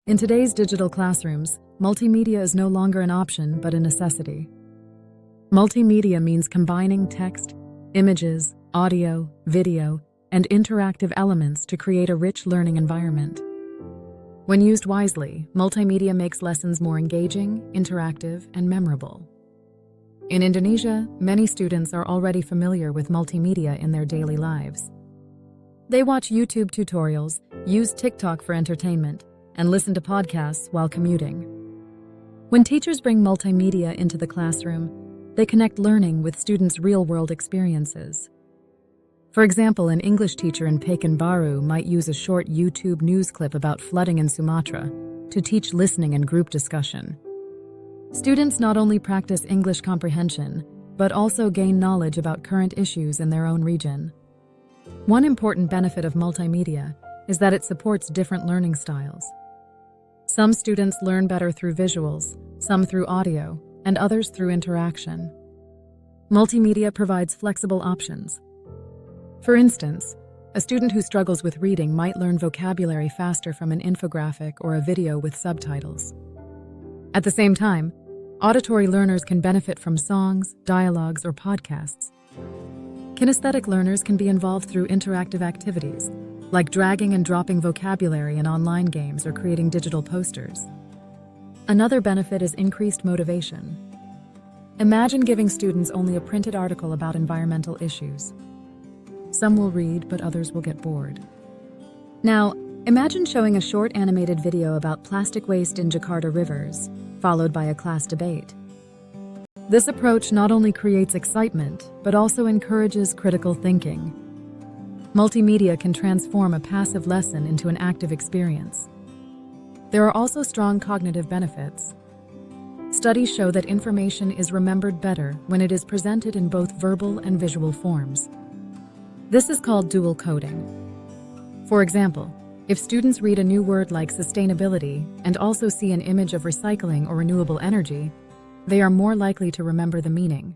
In today's digital classrooms, multimedia is no longer an option but a necessity. Multimedia means combining text, images, audio, video, and interactive elements to create a rich learning environment. When used wisely, multimedia makes lessons more engaging, interactive, and memorable. In Indonesia, many students are already familiar with multimedia in their daily lives. They watch YouTube tutorials, use TikTok for entertainment, and listen to podcasts while commuting. When teachers bring multimedia into the classroom, they connect learning with students' real-world experiences. For example, an English teacher in Pekanbaru might use a short YouTube news clip about flooding in Sumatra to teach listening and group discussion. Students not only practice English comprehension, but also gain knowledge about current issues in their own region. One important benefit of multimedia is that it supports different learning styles. Some students learn better through visuals, some through audio, and others through interaction. Multimedia provides flexible options. For instance, a student who struggles with reading might learn vocabulary faster from an infographic or a video with subtitles. At the same time, auditory learners can benefit from songs, dialogues, or podcasts. Kinesthetic learners can be involved through interactive activities, like dragging and dropping vocabulary in online games or creating digital posters. Another benefit is increased motivation. Imagine giving students only a printed article about environmental issues. Some will read, but others will get bored. Now, imagine showing a short animated video about plastic waste in Jakarta rivers, followed by a class debate. This approach not only creates excitement, but also encourages critical thinking. Multimedia can transform a passive lesson into an active experience. There are also strong cognitive benefits. Studies show that information is remembered better when it is presented in both verbal and visual forms. This is called dual coding. For example, if students read a new word like sustainability and also see an image of recycling or renewable energy, they are more likely to remember the meaning.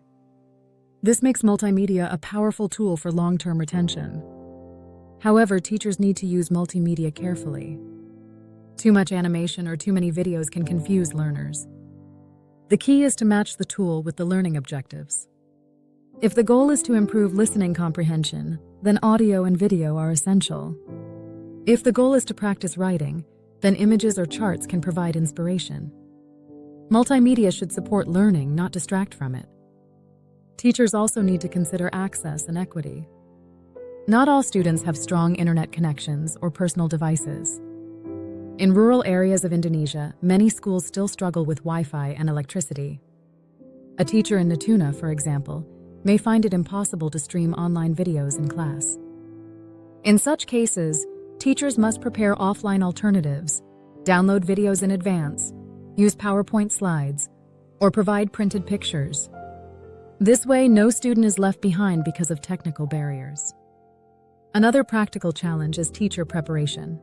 This makes multimedia a powerful tool for long-term retention. However, teachers need to use multimedia carefully. Too much animation or too many videos can confuse learners. The key is to match the tool with the learning objectives. If the goal is to improve listening comprehension, then audio and video are essential. If the goal is to practice writing, then images or charts can provide inspiration. Multimedia should support learning, not distract from it. Teachers also need to consider access and equity. Not all students have strong internet connections or personal devices. In rural areas of Indonesia, many schools still struggle with Wi-Fi and electricity. A teacher in Natuna, for example, may find it impossible to stream online videos in class. In such cases, teachers must prepare offline alternatives, download videos in advance, use PowerPoint slides, or provide printed pictures. This way, no student is left behind because of technical barriers. Another practical challenge is teacher preparation.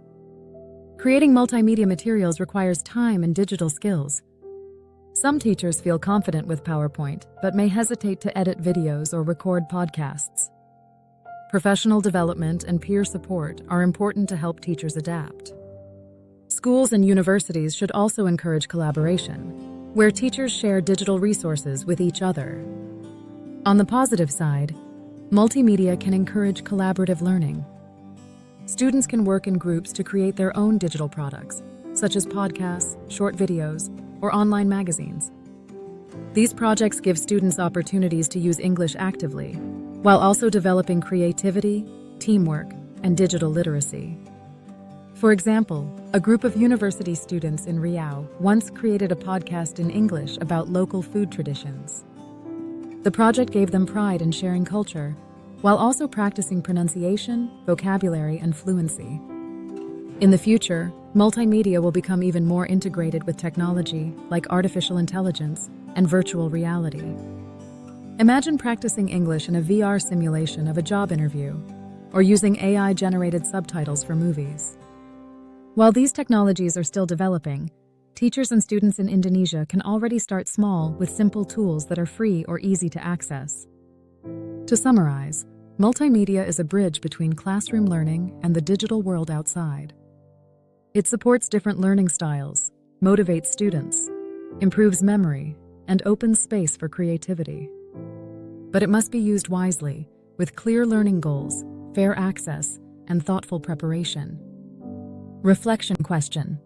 Creating multimedia materials requires time and digital skills. Some teachers feel confident with PowerPoint, but may hesitate to edit videos or record podcasts. Professional development and peer support are important to help teachers adapt. Schools and universities should also encourage collaboration, where teachers share digital resources with each other. On the positive side, multimedia can encourage collaborative learning. Students can work in groups to create their own digital products, such as podcasts, short videos, or online magazines. These projects give students opportunities to use English actively, while also developing creativity, teamwork, and digital literacy. For example, a group of university students in Riau once created a podcast in English about local food traditions. The project gave them pride in sharing culture, while also practicing pronunciation, vocabulary, and fluency. In the future, multimedia will become even more integrated with technology like artificial intelligence and virtual reality. Imagine practicing English in a VR simulation of a job interview, or using AI-generated subtitles for movies. While these technologies are still developing, teachers and students in Indonesia can already start small with simple tools that are free or easy to access. To summarize, multimedia is a bridge between classroom learning and the digital world outside. It supports different learning styles, motivates students, improves memory, and opens space for creativity. But it must be used wisely, with clear learning goals, fair access, and thoughtful preparation. Reflection question: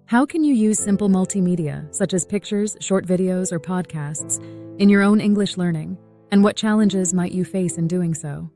how can you use simple multimedia, such as pictures, short videos, or podcasts, in your own English learning, and what challenges might you face in doing so?